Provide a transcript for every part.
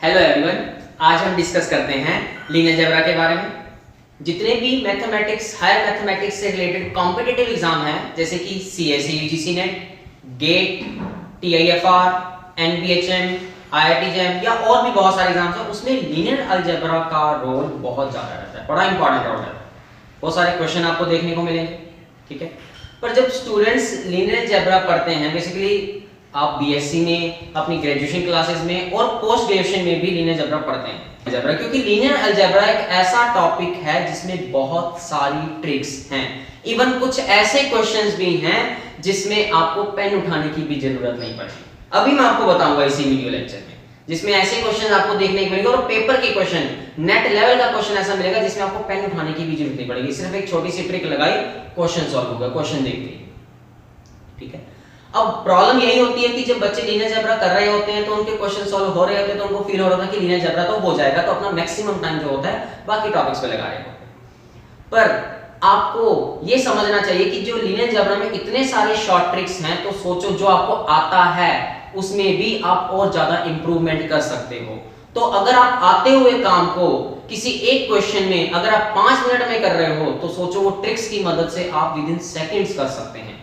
Hello everyone, आज हम discuss करते हैं लीनियर अलजेब्रा के बारे में। जितने भी मैथमेटिक्स, हायर मैथमेटिक्स से रिलेटेड कॉम्पिटिटिव एग्जाम हैं, जैसे कि CSC, UGC NET, GATE, TIFR, NBHM, IIT JAM या और भी बहुत सारे एग्जाम्स हैं, उसमें लीनियर अलजेब्रा का रोल बहुत ज्यादा रहता है, बड़ा इंपॉर्टेंट रोल रहता है। बहुत सारे क्वेश्चन आपको देखने को मिलेंगे, ठीक है। पर जब स्टूडेंट्स लीनियर अलजेब्रा पढ़ते हैं, बेसिकली आप बीएससी में, अपनी ग्रेजुएशन क्लासेस में और पोस्ट ग्रेजुएशन में भी लीनियर अलजेब्रा पढ़ते हैं अलजेब्रा, क्योंकि लीनियर अलजेब्रा एक ऐसा टॉपिक है जिसमें बहुत सारी ट्रिक्स हैं। इवन कुछ ऐसे क्वेश्चंस भी हैं जिसमें आपको पेन उठाने की भी जरूरत नहीं पड़ती। अभी मैं आपको बताऊंगा इसी वीडियो लेक्चर में, जिसमें ऐसे क्वेश्चन आपको देखने को मिलेंगे और पेपर के क्वेश्चन, नेट लेवल का क्वेश्चन ऐसा मिलेगा जिसमें आपको पेन उठाने की भी जरूरत नहीं पड़ेगी। सिर्फ एक छोटी सी ट्रिक लगाई, क्वेश्चन सॉल्व होगा, क्वेश्चन देखते, ठीक है। अब प्रॉब्लम यही होती है कि जब बच्चे लीनियर अलजेब्रा कर रहे होते हैं तो उनके क्वेश्चन सॉल्व हो रहे होते हैं, तो उनको फील हो रहा था कि लीनियर अलजेब्रा तो हो जाएगा, तो अपना मैक्सिमम टाइम जो होता है बाकी टॉपिक्स पे लगा रहे होते हैं। पर आपको ये समझना चाहिए कि जो लीनियर अलजेब्रा में इतने सारे शॉर्ट ट्रिक्स हैं, तो सोचो जो आपको आता है उसमें भी आप और ज्यादा इंप्रूवमेंट कर सकते हो। तो अगर आप आते हुए काम को किसी एक क्वेश्चन में अगर आप 5 मिनट में कर रहे हो, तो सोचो वो ट्रिक्स की मदद से आप विद इन सेकंड्स कर सकते हैं।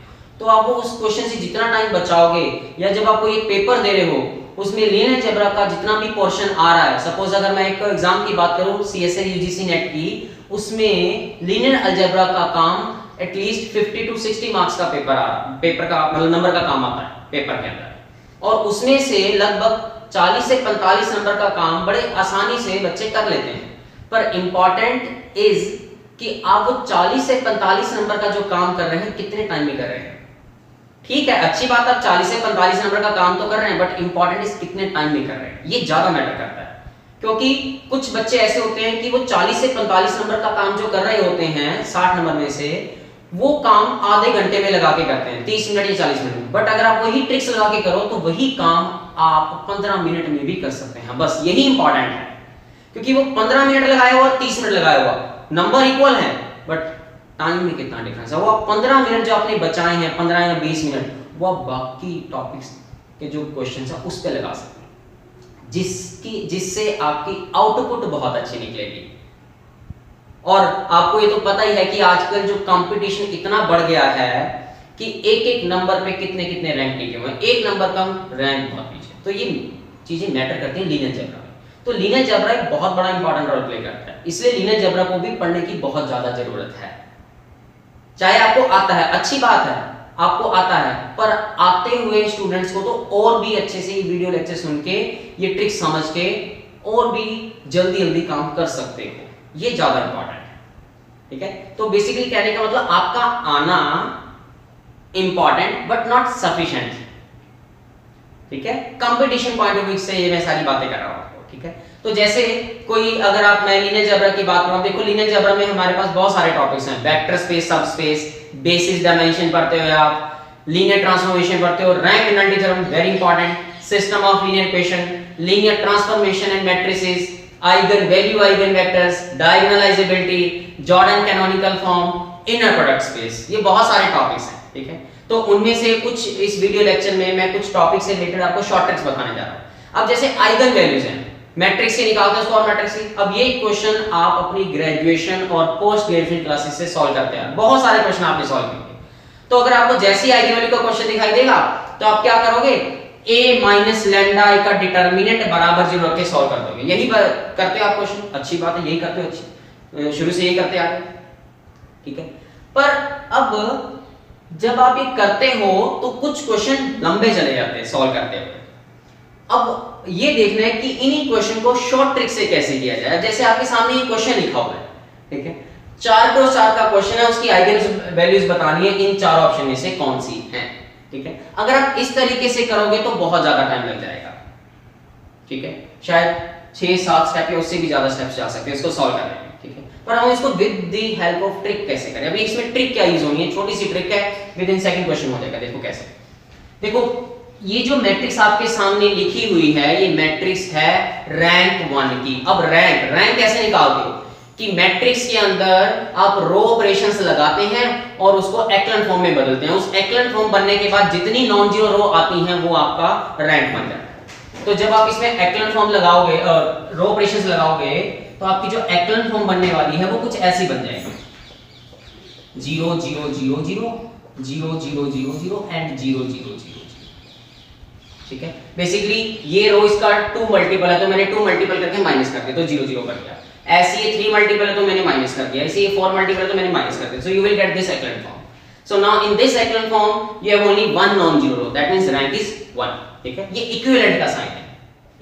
तो आप वो उस क्वेश्चन से जितना टाइम बचाओगे, या जब आपको एक पेपर दे रहे हो उसमें लीनियर अलजेब्रा का जितना भी पोर्शन आ रहा है, सपोज अगर मैं एक एग्जाम की बात करूं सीएससी यूजीसी नेट की, उसमें लीनियर अलजेब्रा का काम एटलीस्ट 50 to 60 मार्क्स का पेपर का मतलब नंबर का काम आता है पेपर के अंदर, और उसमें से लगभग 40 से 45 नंबर का काम बड़े आसानी से बच्चे कर लेते हैं। पर इंपॉर्टेंट इज कि आप वो 40 से 45 नंबर का जो काम कर रहे हैं कितने टाइम में कर रहे हैं। ठीक है, अच्छी बात, आप 40 से 45 नंबर का काम तो कर रहे हैं, बट इंपॉर्टेंट इज कितने टाइम में कर रहे हैं, ये ज्यादा मैटर करता है। क्योंकि कुछ बच्चे ऐसे होते हैं कि वो 40 से 45 नंबर का काम जो कर रहे होते हैं 60 नंबर में से, वो काम आधे घंटे में लगा के करते हैं, 30 मिनट या 40 मिनट में। बट अगर आप वही ट्रिक्स लगा के करो तो वही काम आप 15 मिनट में भी कर सकते हैं। बस यही इंपॉर्टेंट है, क्योंकि वो 15 मिनट लगाया हुआ और 30 मिनट लगाया हुआ, नंबर इक्वल है, बट टाइम में कितना डिफरेंस है। वो 15 मिनट जो आपने बचाए हैं, 15 या 20 मिनट, वो आप बाकी टॉपिक्स के जो क्वेश्चंस हैं उस पे लगा सकते हैं, जिससे आपकी आउटपुट बहुत अच्छी निकलेगी। और आपको ये तो पता ही है कि आजकल जो कंपटीशन इतना बढ़ गया है कि एक एक नंबर पे कितने कितने रैंक टिके हुए हैं, एक नंबर कम, रैंक बहुत पीछे। तो ये चीजें मैटर करती हैं लीनियर अलजेब्रा में। तो लीनियर अलजेब्रा एक बहुत बड़ा इंपॉर्टेंट रोल प्ले करता है, इसलिए लीनियर अलजेब्रा को भी पढ़ने की बहुत ज्यादा जरूरत है। चाहे आपको आता है, अच्छी बात है, आपको आता है, पर आते हुए स्टूडेंट्स को तो और भी अच्छे से ये वीडियो लेक्चर सुन के, ये ट्रिक समझ के और भी जल्दी जल्दी काम कर सकते हो, ये ज्यादा इंपॉर्टेंट है, ठीक है। तो बेसिकली कहने का मतलब आपका आना इंपॉर्टेंट बट नॉट सफिशिएंट, ठीक है। कंपटीशन पॉइंट ऑफ व्यू से ये मैं सारी बातें कर रहा हूं, ठीक है। तो जैसे कोई, अगर आप, मैं लीनियर अलजेब्रा की बात करूं, देखो लीनियर अलजेब्रा में हमारे पास बहुत सारे टॉपिक्स हैं, vector space, subspace, basis dimension पढ़ते हो आप, लीनियर ट्रांसफॉर्मेशन पढ़ते हो, rank nullity theorem very important, system of linear equation, linear transformation and matrices, eigen value, eigen vectors, diagonalizability, Jordan canonical form, inner product space, ये बहुत सारे topics हैं, ठीक है। तो उनमें से कुछ इस वीडियो लेक्चर में मैं कुछ टॉपिक से रिलेटेड आपको शॉर्ट ट्रिक्स बताने जा रहा हूं। अब जैसे आइगन वैल्यूज हैं, मैट्रिक्स से निकालते हैं स्क्वायर मैट्रिक्स से। अब ये क्वेश्चन आप अपनी ग्रेजुएशन और पोस्ट ग्रेजुएशन क्लासेस से सॉल्व करते हैं, बहुत सारे क्वेश्चन आपने सॉल्व किए। तो अगर आपको जैसी आइगन वैल्यू का क्वेश्चन दिखाई देगा, तो आप क्या करोगे, a माइनस लैम्डा i का डिटरमिनेंट बराबर 0 रख के सॉल्व कर दोगे। यही करते हो आप क्वेश्चन, अच्छी बात है, यही करते हो, अच्छी शुरू से यही करते आ रहे, ठीक है। पर अब जब आप ये करते हो तो कुछ क्वेश्चन लंबे चले जाते हैं सॉल्व करते हुए। अब ये देखना है कि इन्हीं क्वेश्चन को शॉर्ट ट्रिक से कैसे किया जाए। जैसे आपके सामने ये क्वेश्चन लिखा हुआ है, ठीक है, 4x4 का क्वेश्चन है, उसकी आइगन वैल्यूज बतानी है, इन चार ऑप्शन में से कौन सी है, ठीक है। अगर आप इस तरीके से करोगे तो बहुत ज्यादा टाइम लग जाएगा, ठीक है, शायद 6-7 स्टेप या उससे भी ज्यादा स्टेप्स जा सकते हैं इसको सॉल्व करने में, ठीक है। पर हम इसको with the help of trick कैसे करें। अभी इसमें ट्रिक क्या यूज होनी है, छोटी सी ट्रिक है, विद इन सेकंड क्वेश्चन हो जाएगा। देखो कैसे, देखो ये जो मैट्रिक्स आपके सामने लिखी हुई है, ये मैट्रिक्स है रैंक 1 की। अब रैंक कैसे निकालते हो कि मैट्रिक्स के अंदर आप रो ऑपरेशंस लगाते हैं और उसको एक्लन फॉर्म में बदलते हैं। उस एक्लन फॉर्म बनने के बाद जितनी नॉन जीरो रो आती हैं वो आपका रैंक बन जाता है। तो जब आप इसमें एक्लन फॉर्म लगाओगे और रो ऑपरेशंस लगाओगे तो आपकी जो एक्लन फॉर्म बनने वाली है वो कुछ ऐसी बन जाएगी 0 0 0 0 0 0 0 0 एंड 0 0 0 ठीक है। बेसिकली ये रो इसका 2 मल्टीपल है तो मैंने 2 मल्टीपल करके माइनस कर दिया तो 0 0 कर दिया। ऐसे ये 3 मल्टीपल है तो मैंने माइनस कर दिया, ऐसे ये 4 मल्टीपल है तो मैंने माइनस कर दिया। So you will get this echelon form. So now in this echelon form you have only one non-zero row, that means rank is 1, ठीक है। ये इक्विवेलेंट का साइन है,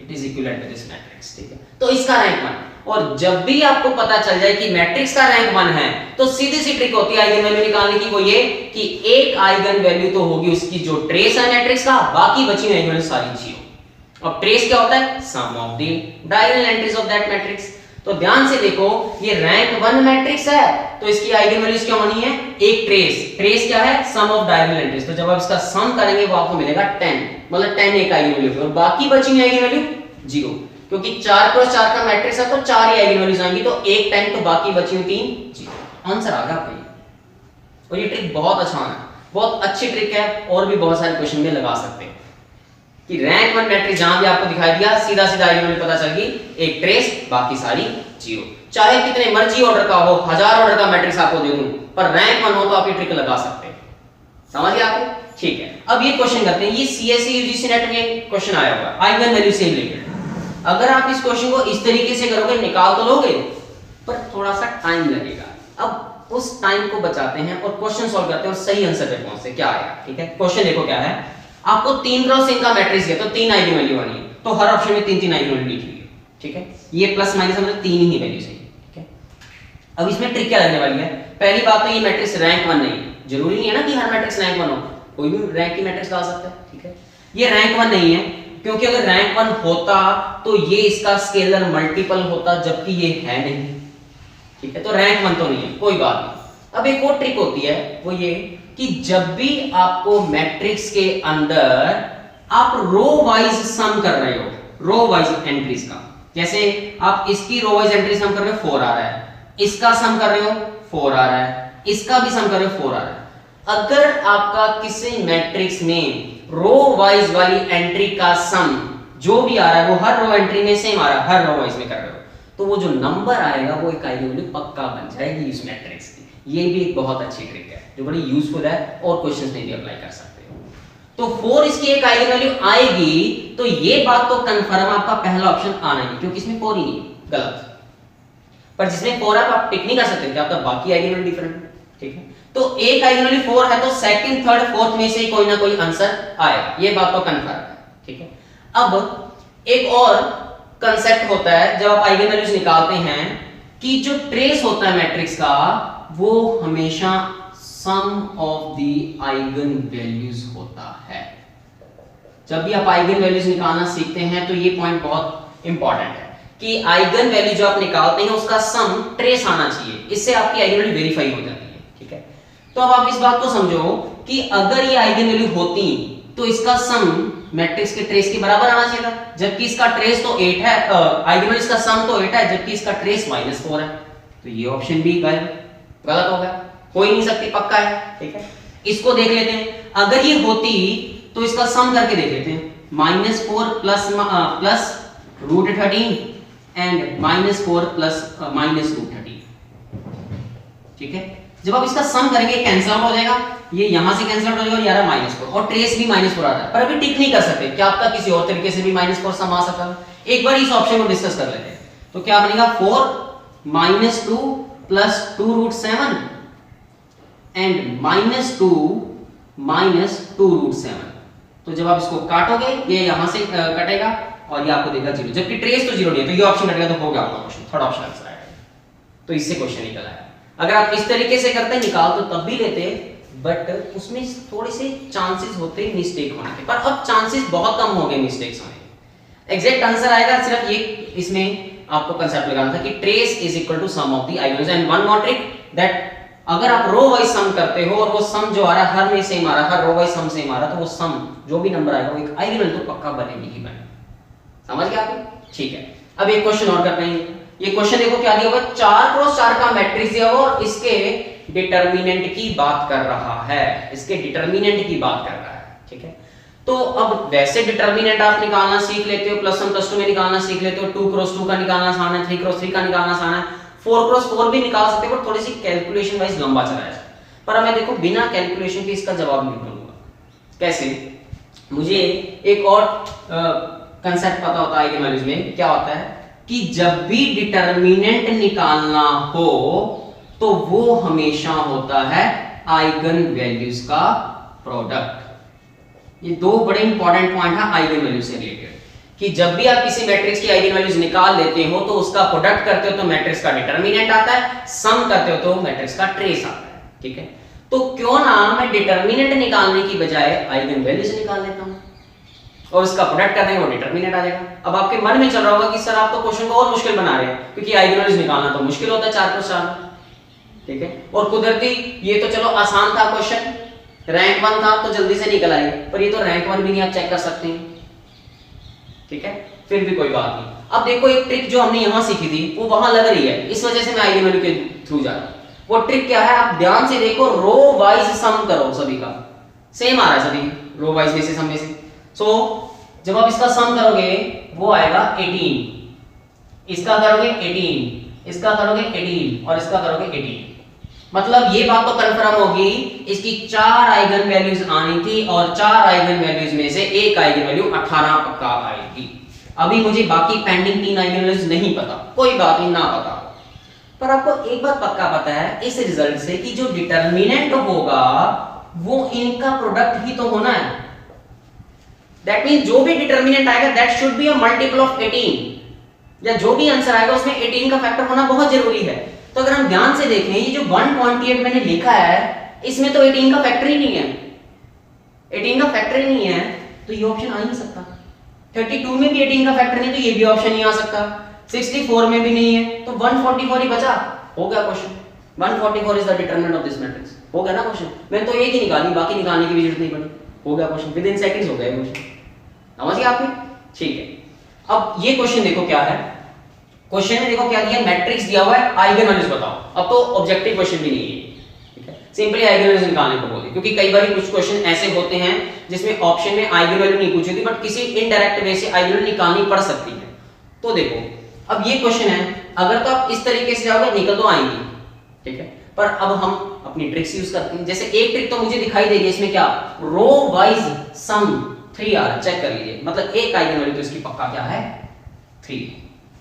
it is equivalent to this matrix, ठीक है। तो इसका rank 1, और जब भी आपको पता चल जाए कि मैट्रिक्स का रैंक 1 है तो सीधी सी ट्रिक होती है आइगन वैल्यू निकालने की, वो ये कि एक आइगन वैल्यू तो होगी उसकी जो ट्रेस है मैट्रिक्स का, बाकी बची हुई आइगन वैल्यू सारी जीरो। अब ट्रेस क्या होता है? Sum of the diagonal entries of that matrix. तो ध्यान से देखो ये रैंक 1 मैट्रिक्स है तो इसकी आइगन वैल्यूज क्या होनी है? एक ट्रेस। ट्रेस क्या है? Sum of diagonal entries. तो जब आप इसका सम करेंगे वो आपको मिलेगा 10, मतलब 10 एक आइगन वैल्यू, और बाकी बची हुई आइगन वैल्यू 0, क्योंकि 4 क्रॉस 4 का मैट्रिक्स है तो 4 ही आइगन वैल्यूज आएंगी, तो एक 10 तो बाकी बची हुई 3 0। आंसर आ गया आपका ये। और ये ट्रिक बहुत आसान है, बहुत अच्छी ट्रिक है, और भी बहुत सारे क्वेश्चन में लगा सकते हैं कि रैंक 1 मैट्रिक्स जहां भी आपको दिखाई दिया सीधा सीधा आइगन वैल्यू पता चल गई, एक ट्रेस बाकी सारी 0। चाहे कितने मर्जी ऑर्डर का हो, 1000 ऑर्डर का मैट्रिक्स आपको दे दूं, पर रैंक 1 हो तो आप ये ट्रिक लगा सकते हैं। समझ गए आपको? ठीक है। अब ये क्वेश्चन करते हैं, ये सीएससी यूजीसी नेट में क्वेश्चन आया हुआ है आइगन वैल्यू से रिलेटेड। अगर आप इस क्वेश्चन को इस तरीके से करोगे निकाल तो लोगे, पर थोड़ा सा टाइम लगेगा। अब उस टाइम को बचाते हैं और क्वेश्चन सॉल्व करते हैं और सही आंसर पे पहुंचते हैं। क्या आएगा? ठीक है, क्वेश्चन देखो क्या है। आपको 3 क्रॉस 3 का मैट्रिक्स है तो 3 आइगन वैल्यू आनी है, तो हर ऑप्शन में 3 3 आइगन वैल्यू लिखी है, ठीक है। ये प्लस माइनस मतलब 3 ही वैल्यू सही, ठीक है। अब इसमें ट्रिक क्या लगने वाली है? पहली बात तो ये मैट्रिक्स रैंक 1 नहीं, जरूरी नहीं है ना कि हर मैट्रिक्स रैंक 1 हो, कोई भी रैंक की मैट्रिक्स ला सकता है, ठीक है। ये रैंक 1 नहीं है, क्योंकि अगर रैंक 1 होता तो ये इसका स्केलर मल्टीपल होता, जबकि ये है नहीं, ठीक है। तो रैंक 1 तो नहीं है, कोई बात नहीं। अब एक और ट्रिक होती है, वो ये कि जब भी आपको मैट्रिक्स के अंदर आप रो वाइज सम कर रहे हो, रो वाइज एंट्रीज का, जैसे आप इसकी रो वाइज एंट्री सम कर रहे हो 4 आ रहा है, इसका सम कर रहे हो 4 आ रहा है, इसका भी सम कर रहे हो 4 आ रहा है। अगर आपका किसी मैट्रिक्स में रो वाइज वाली एंट्री का सम जो भी आ रहा है वो हर रो एंट्री में सेम आ रहा है, हर रो वाइज में कर रहे हो, तो वो जो नंबर आएगा वो एक आइगन वैल्यू पक्का बन जाएगी इस मैट्रिक्स की। ये भी एक बहुत अच्छी ट्रिक है जो बड़ी यूजफुल है और क्वेश्चंस में भी अप्लाई कर सकते हो। तो 4 इसकी एक आइगन वैल्यू आएगी, तो ये बात तो कंफर्म आपका पहला ऑप्शन आना ही, क्योंकि इसमें 4 ही नहीं है, गलत। पर जिसमें 4 आप टिक नहीं कर सकते क्या आपका बाकी आइगन वैल्यू डिफरेंट है, ठीक है। तो एक आइगन वैल्यू 4 है तो सेकंड थर्ड फोर्थ में से कोई ना कोई आंसर आएगा, ये बात तो कंफर्म है, ठीक है। अब एक और कांसेप्ट होता है जब आप आइगन वैल्यूज निकालते हैं कि जो ट्रेस होता है मैट्रिक्स का वो हमेशा सम ऑफ द आइगन वैल्यूज होता है। जब भी आप आइगन वैल्यूज निकालना सीखते हैं तो ये पॉइंट बहुत इंपॉर्टेंट है कि आइगन वैल्यू जो आप निकालते हैं उसका सम ट्रेस आना चाहिए, इससे आपकी आइगन वैल्यू वेरीफाई हो जाती है, ठीक है। तो अब आप इस बात को समझो कि अगर ये आइगन वैल्यू होती तो इसका सम मैट्रिक्स के ट्रेस के बराबर आना चाहिए था, जबकि इसका ट्रेस तो 8 है, आइगन वैल्यूज का सम तो 8 है, जबकि इसका ट्रेस -4 है, तो ये ऑप्शन भी गलत हो गया, हो ही नहीं सकती, पक्का है, ठीक है। इसको देख लेते हैं, अगर ये होती तो इसका सम करके देख लेते हैं, -4 प्लस √13 एंड -4 प्लस -√13, ठीक है। जब आप इसका सम करेंगे कैंसिल आउट हो जाएगा, ये यहां से कैंसिल आउट हो जाएगा और ये आ रहा है -4 और ट्रेस भी -4 आ रहा है, पर अभी टिक नहीं कर सकते, क्या आपका किसी और तरीके से भी -4 सम आ सकता है। एक बार इस ऑप्शन को डिस्कस कर लेते हैं, तो क्या बनेगा 4 -2 प्लस 2√7 एंड -2 -2√7। तो जब आप इसको काटोगे ये यहां से कटेगा और ये आपको देगा 0, जबकि ट्रेस तो 0 नहीं है, तो ये ऑप्शन कटेगा, तो हो गया आपका क्वेश्चन, थर्ड ऑप्शन आंसर आएगा। तो इससे क्वेश्चन निकल आया। अगर आप इस तरीके से करते निकाल तो तब भी लेते, बट उसमें थोड़े से चांसेस होते हैं मिस्टेक होने के, पर अब चांसेस बहुत कम हो गए मिस्टेक्स होने के। एग्जैक्ट आंसर आएगा सिर्फ ये, इसमें आपको कांसेप्ट लगाना था कि trace is equal to sum of the eigen and one more trick that अगर आप रो वाइज सम करते हो और वो सम जो आ रहा है हर में सेम आ रहा है, हर रो वाइज सम सेम आ रहा है, तो वो सम जो भी नंबर आएगा वो एक आइगन वैल्यू तो पक्का बनेगी ही बनेगी। समझ गए आप? ठीक है। अब एक क्वेश्चन और करते हैं। ये क्वेश्चन देखो क्या दिया हुआ है, 4 क्रॉस 4 का मैट्रिक्स दिया हुआ और इसके डिटरमिनेंट की बात कर रहा है, इसके डिटरमिनेंट की बात कर रहा है, ठीक है। तो अब वैसे डिटर्मिनेंट आप निकालना सीख लेते हो, प्लस 1 प्लस 2 में निकालना सीख लेते हो, 2 क्रॉस 2 का निकालना आसान है, 3 क्रॉस 3 का निकालना आसान है, 4 क्रॉस 4 भी निकाल सकते हो, पर थोड़ी सी कैलकुलेशन वाइज लंबा चला जाए। पर मैं देखो बिना कैलकुलेशन के इसका जवाब नहीं निकालूंगा। कैसे? मुझे एक और कंसेप्ट पता होता है आइगन वैल्यूज में। क्या होता है कि जब भी डिटर्मिनेंट निकालना हो तो वो हमेशा होता है आइगन वैल्यूज का प्रोडक्ट। ये दो बड़े इंपॉर्टेंट पॉइंट है आइगन वैल्यू से रिलेटेड, कि जब भी आप किसी मैट्रिक्स की आइगन वैल्यूज निकाल लेते हो तो उसका प्रोडक्ट करते हो तो मैट्रिक्स का डिटर्मिनेंट आता है, सम करते हो तो मैट्रिक्स का ट्रेस आता है। ठीक है, तो क्यों ना मैं डिटर्मिनेंट निकालने की बजाय आइगन वैल्यूज निकाल लेता हूं और उसका प्रोडक्ट कर देंगे वो डिटर्मिनेंट आ जाएगा। अब आपके मन में चल रहा होगा कि सर आप तो क्वेश्चन को और मुश्किल बना रहे हैं, क्योंकि आइगन वैल्यूज निकालना तो मुश्किल होता है 4 + 4। ठीक है, और कुदरती ये तो चलो आसान था क्वेश्चन, रैंक 1 था तो जल्दी से निकल आए, पर ये तो रैंक 1 भी नहीं आप चेक कर सकते हैं। ठीक है, फिर भी कोई बात नहीं। अब देखो एक ट्रिक जो हमने यहां सीखी थी वो वहां लग रही है, इस वजह से मैं आइगन वैल्यू के थ्रू जा रहा हूं। वो ट्रिक क्या है, आप ध्यान से देखो, रो वाइज सम करो, सभी का सेम आ रहा है, सभी रो वाइज में से सम में से। सो जब आप इसका सम करोगे वो आएगा 18, इसका करोगे 18, इसका करोगे 18 और इसका करोगे 18। मतलब ये बात तो कंफर्म होगी इसकी 4 आइगन वैल्यूज आनी थी और 4 आइगन वैल्यूज में से एक आइगन वैल्यू 18 पक्का आएगी। अभी मुझे बाकी पेंडिंग 3 आइगन वैल्यूज नहीं पता, कोई बात नहीं, ना पता, पर आपको एक बात पक्का पता है इस रिजल्ट से कि जो डिटर्मिनेंट होगा वो इनका प्रोडक्ट ही तो होना है। दैट मींस जो भी डिटर्मिनेंट आएगा that should be a multiple of 18, या जो भी आंसर आएगा उसमें 18 का फैक्टर होना बहुत जरूरी है। तो अगर हम ध्यान से देखें ये जो 128 मैंने लिखा है इसमें तो 18 का फैक्टर ही नहीं है, 18 का फैक्टर ही नहीं है, तो ये ऑप्शन आ ही नहीं सकता। 32 में भी 18 का फैक्टर नहीं तो ये भी ऑप्शन नहीं आ सकता, 64 में भी नहीं है, तो 144 ही बचा। हो गया question, 144 is the determinant of this matrix. हो गया ना क्वेश्चन, मैंने तो एक ही निकाली, बाकी निकालने की भी जरूरत नहीं पड़ी। हो गया क्वेश्चन, विद इन सेकंड्स हो गया क्वेश्चन। समझ गए आपने? ठीक है, अब ये क्वेश्चन देखो क्या है। क्वेश्चन में देखो क्या दिया, मैट्रिक्स दिया हुआ है, आइगन वैल्यूज बताओ। अब तो ऑब्जेक्टिव क्वेश्चन भी नहीं है, ठीक है, सिंपली आइगन वैल्यूज निकालने को बोले, क्योंकि कई बार कुछ क्वेश्चन ऐसे होते हैं जिसमें ऑप्शन में आइगन वैल्यू नहीं पूछी होती बट किसी इनडायरेक्ट वे से आइगन वैल्यू निकालनी पड़ सकती है। तो देखो अब ये क्वेश्चन है, अगर तो आप इस तरीके से जाओगे निकल तो आएंगी, ठीक है, पर अब हम अपनी ट्रिक्स यूज करते हैं। जैसे एक ट्रिक तो मुझे दिखाई देगी इसमें, क्या, रो वाइज सम 3 आ रहा है, चेक कर लीजिए, मतलब एक आइगन वैल्यू तो इसकी पक्का क्या है 3,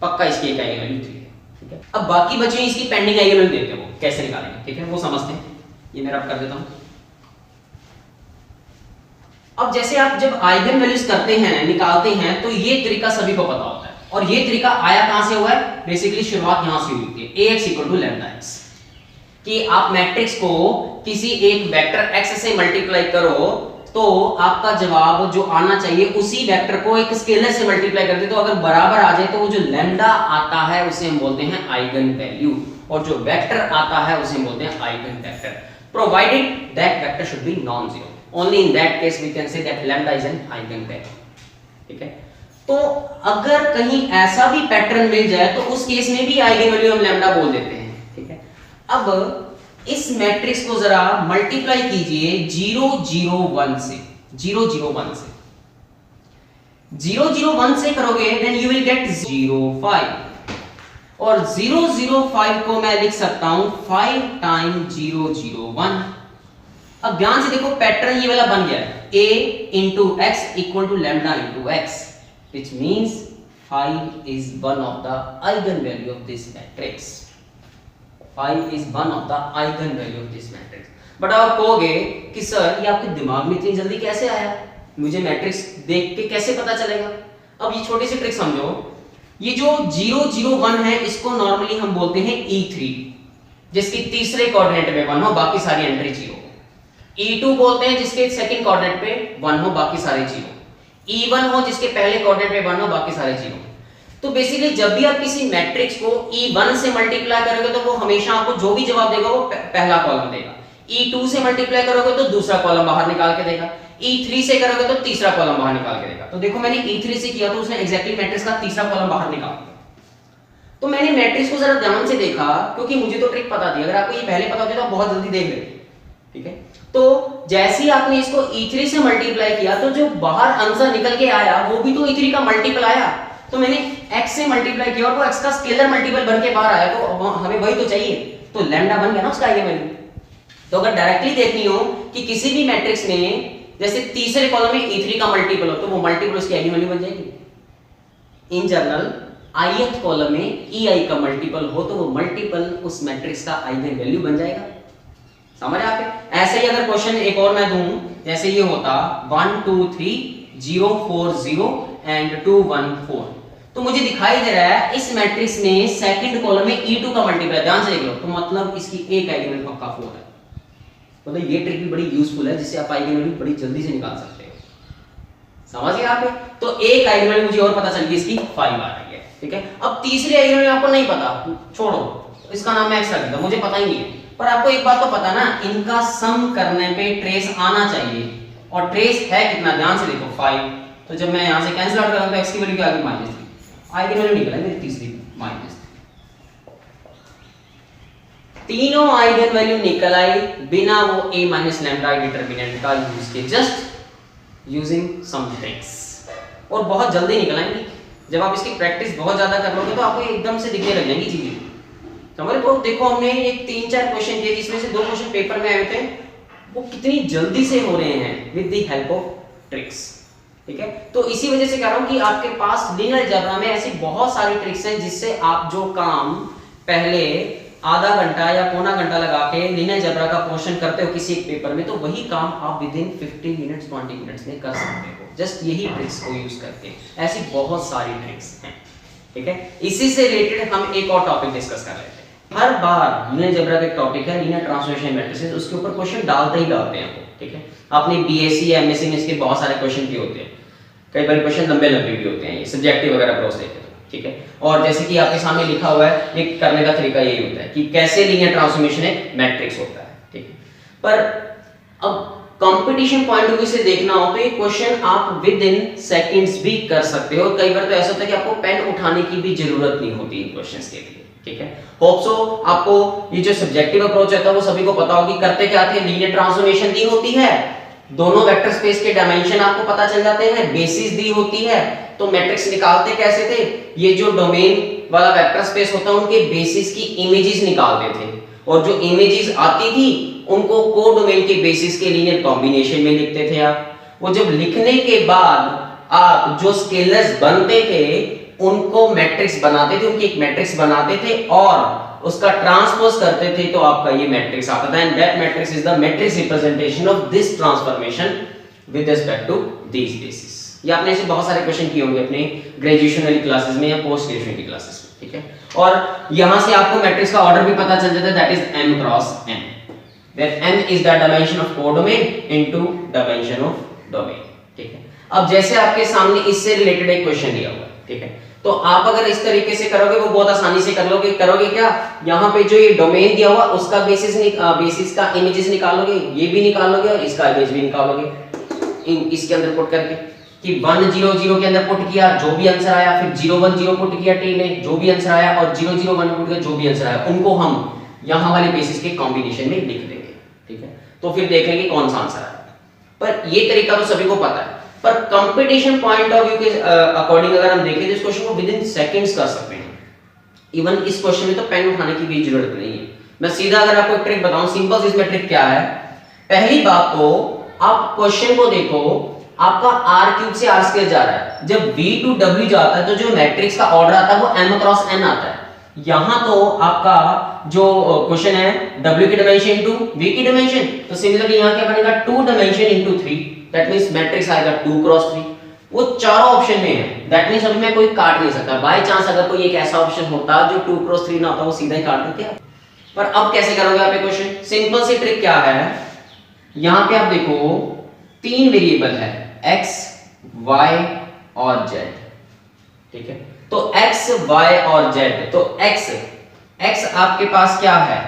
पक्का इसकी एक आइगन वैल्यू 3 है। ठीक है, अब बाकी बची हुई इसकी पेंडिंग आइगन वैल्यू देखते हैं वो कैसे निकालेंगे, ठीक है, वो समझते हैं। ये मैं रब कर देता हूं। अब जैसे आप जब आइगन वैल्यूज करते हैं, निकालते हैं, तो ये तरीका सभी को पता होता है, और ये तरीका आया कहां से हुआ है, बेसिकली शुरुआत यहां से हुई थी, ax = λx, कि आप मैट्रिक्स को किसी एक वेक्टर x से मल्टीप्लाई करो तो आपका जवाब जो आना चाहिए उसी वेक्टर को एक स्केलर से मल्टीप्लाई कर दे, तो अगर बराबर आ जाए तो वो जो लैम्डा आता है उसे हम बोलते हैं आइगन वैल्यू, और जो वेक्टर आता है उसे हम बोलते हैं eigen vector, provided that vector should be non zero. Only in that case we can say that lambda is an eigen value. ठीक है, तो अगर कहीं ऐसा भी पैटर्न मिल जाए तो उस केस में भी आइगन वैल्यू हम लैम्डा बोल देते हैं। ठीक है, अब इस मैट्रिक्स को जरा मल्टीप्लाई कीजिए 0 0 1 से, 0 0 1 से, 0 0 1 से करोगे देन यू विल गेट 0 5, और 0 0 5 को मैं लिख सकता हूं 5 टाइम्स 0 0 1। अब ध्यान से देखो पैटर्न ये वाला बन गया, a into x equal to lambda into x, which means 5 is one of the eigen value of this matrix. 5 is one of the eigen value of this matrix. But आप कहोगे कि सर ये आपके दिमाग में इतनी जल्दी कैसे आया, मुझे मैट्रिक्स देख के कैसे पता चलेगा। अब ये छोटी सी ट्रिक समझो, ये जो 0 0 1 है इसको नॉर्मली हम बोलते हैं E3, जिसकी तीसरे कोऑर्डिनेट पे 1 हो बाकी सारी एंट्री 0। E2 बोलते हैं जिसके सेकंड कोऑर्डिनेट पे 1 हो बाकी सारे 0। E1 हो जिसके पहले कोऑर्डिनेट पे 1 हो बाकी सारे 0। तो बेसिकली जब भी आप किसी मैट्रिक्स को E1 से मल्टीप्लाई करोगे तो वो हमेशा आपको जो भी जवाब देगा वो पहला कॉलम देगा। E2 से मल्टीप्लाई करोगे तो दूसरा कॉलम बाहर निकाल के देगा, E3 से करोगे तो तीसरा कॉलम बाहर निकाल के देगा। तो देखो मैंने E3 से किया तो उसने एग्जैक्टली मैट्रिक्स का तीसरा कॉलम बाहर निकाल दिया। तो मैंने मैट्रिक्स को जरा ध्यान से देखा, क्योंकि मुझे तो ट्रिक पता थी, अगर आपको ये पहले पता होती तो आप बहुत जल्दी देख लेते। ठीक है, तो जैसे ही आपने इसको E3 से मल्टीप्लाई किया तो जो बाहर आंसर निकल के आया वो भी तो E3 का मल्टीपल आया। तो मैंने x से मल्टीप्लाई किया और वो x का स्केलर मल्टीपल बन के बाहर आया, तो हमें वही तो चाहिए, तो लैम्डा बन गया ना उसका आइगन वैल्यू। तो अगर डायरेक्टली देखनी हो कि किसी भी मैट्रिक्स में जैसे तीसरे कॉलम में E3 का मल्टीपल हो तो वो मल्टीपल उसकी आइगन वैल्यू बन जाएगी। इन जनरल ith कॉलम में EI का मल्टीपल हो तो वो मल्टीपल उस मैट्रिक्स का आइगन वैल्यू बन जाएगा। समझ आपके? ऐसे ही अगर क्वेश्चन एक और मैं दूं, जैसे ये होता 1 2 3 0 4 0 एंड 2 1 4, तो मुझे दिखाई दे रहा है इस मैट्रिक्स में सेकंड कॉलम में E2 का मल्टीपल, ध्यान से देख लो, तो मतलब इसकी एक आइगन वैल्यू पक्का 4 है। मतलब ये ट्रिक भी बड़ी यूजफुल है जिससे आप आइगन वैल्यू बड़ी जल्दी से निकाल सकते हो। समझ गए आप? तो एक आइगन वैल्यू मुझे और पता चल गई, इसकी 5 आ रही है। ठीक है, अब तीसरी आइगन वैल्यू आपको नहीं पता, छोड़ो, इसका नाम मैं x रख देता, मुझे पता ही नहीं है, पर आपको एक बात तो पता ना, इनका सम करने पे ट्रेस आना चाहिए, और ट्रेस है कितना, ध्यान से देखो 5। तो जब मैं यहां से कैंसिल आउट करूंगा तो x की वैल्यू क्या आ गई -3, आइगन वैल्यू निकला मेरी तीसरी -3। तीनों आइगन वैल्यू निकल आई बिना वो a - लैम्डा डिटरमिनेंट का यूज किए, जस्ट यूजिंग सम ट्रिक्स, और बहुत जल्दी निकल आएंगी। जब आप इसकी प्रैक्टिस बहुत ज्यादा कर लोगे तो आपको एकदम से दिखने लग जाएंगी चीजें। समझ रहे हो? देखो हमने एक 3-4 क्वेश्चन किए जिसमें से 2 क्वेश्चन पेपर में आए थे, वो कितनी जल्दी से हो रहे हैं with the help of tricks. ठीक है, तो इसी वजह से कह रहा हूं कि आपके पास लीनियर अलजेब्रा में ऐसी बहुत सारी ट्रिक्स हैं जिससे आप जो काम पहले आधा घंटा या पौना घंटा लगा के लीनियर अलजेब्रा का पोर्शन करते हो किसी एक पेपर में, तो वही काम आप विद इन 15 मिनट्स 20 मिनट्स में कर सकते हो, जस्ट यही ट्रिक्स को यूज करके। ऐसी बहुत सारी ट्रिक्स हैं। ठीक है, इसी से रिलेटेड हम एक और टॉपिक डिस्कस कर रहे थे। हर बार लीनियर अलजेब्रा का एक टॉपिक है लीनियर ट्रांसफॉर्मेशन मैट्रिसेस, उसके ऊपर क्वेश्चन डालते ही डालते हैं वो। ठीक है, आपने बीएससी या एमएससी में इसके बहुत सारे क्वेश्चन किए होते हैं, कई बार क्वेश्चन लंबे लंबे भी होते हैं, ये सब्जेक्टिव वगैरह अप्रोच लेते हैं। ठीक है, और जैसे कि आपके सामने लिखा हुआ है, ये करने का तरीका यही होता है कि कैसे लीनियर ट्रांसफॉर्मेशन एक मैट्रिक्स होता है। ठीक है, पर अब कंपटीशन पॉइंट ऑफ व्यू से देखना हो तो ये क्वेश्चन आप विद इन सेकंड्स भी कर सकते हो। कई बार तो ऐसा होता है कि आपको पेन उठाने की भी जरूरत नहीं होती इन क्वेश्चंस के लिए। ठीक है, होप सो आपको ये जो सब्जेक्टिव अप्रोच है वो सभी को पता होगी। करते क्या थे, लीनियर ट्रांसफॉर्मेशन दी होती है, दोनों वेक्टर स्पेस के डायमेंशन आपको पता चल जाते हैं, बेसिस दी होती है, तो मैट्रिक्स निकालते कैसे थे, ये जो डोमेन वाला वेक्टर स्पेस होता है उनके बेसिस की इमेजेस निकालते थे, और जो इमेजेस आती थी उनको कोडोमेन के बेसिस के लीनियर कॉम्बिनेशन में लिखते थे आप। वो जब लिखने के बाद आप जो स्केलर्स बनते थे उनको मैट्रिक्स बनाते थे, उनकी एक मैट्रिक्स बनाते थे और उसका ट्रांसपोज करते थे, तो आपका ये मैट्रिक्स आता था, and that matrix is the matrix representation of this transformation with respect to this basis. ये आपने ऐसे बहुत सारे क्वेश्चन किए होंगे अपने ग्रेजुएशन वाली क्लासेस में या पोस्ट ग्रेजुएशन की क्लासेस में। ठीक है, और यहां से आपको मैट्रिक्स का ऑर्डर भी पता चल जाता है, that is m cross n, that m is the dimension of codomain into dimension of domain। ठीक है, अब जैसे आपके सामने इससे रिलेटेड एक क्वेश्चन दिया हुआ है, ठीक है, तो आप अगर इस तरीके से करोगे वो बहुत आसानी से कर लोगे। करोगे क्या, यहाँ पे जो ये डोमेन दिया हुआ उसका बेसिस का इमेजेस निकालोगे, ये भी निकालोगे और इसका इमेज भी निकालोगे इसके अंदर पुट करके, कि 1 0 0 के अंदर पुट किया जो भी आंसर आया, फिर 0 1 0 पुट किया टी में जो भी आंसर आया, और 0 0 1 पुट किया जो भी आंसर आया, उनको हम यहाँ वाले बेसिस के कॉम्बिनेशन में लिख देंगे। ठीक है, तो फिर देख लेंगे कौन सा आंसर आया। पर ये तरीका तो सभी को पता है, पर कंपटीशन पॉइंट ऑफ व्यू के अकॉर्डिंग अगर हम देखें तो इस क्वेश्चन को विद इन सेकंड्स कर सकते हैं। इवन इस क्वेश्चन में तो पेन उठाने की भी जरूरत नहीं है। मैं सीधा अगर आपको एक ट्रिक बताऊं, सिंपल इसमें ट्रिक क्या है, पहली बात तो आप क्वेश्चन को देखो, आपका r³ से r² जा रहा है, जब v to w जाता है तो जो मैट्रिक्स का ऑर्डर आता है वो m क्रॉस n आता है। यहां तो आपका जो क्वेश्चन है w की डायमेंशन इनटू v की डायमेंशन, तो सिमिलरली यहां क्या बनेगा 2 dimension into 3, that means matrix आएगा 2 क्रॉस 3। वो चारों ऑप्शन में है, दैट मींस अभी मैं कोई काट नहीं सकता। बाय चांस अगर कोई एक ऐसा ऑप्शन होता जो 2 क्रॉस 3 ना होता, वो सीधा ही काट देते आप। पर अब कैसे करोगे आप ये क्वेश्चन, सिंपल सी ट्रिक क्या है, यहां पे आप देखो 3 वेरिएबल है x y और z। ठीक है, तो x y और z, तो x आपके पास क्या है,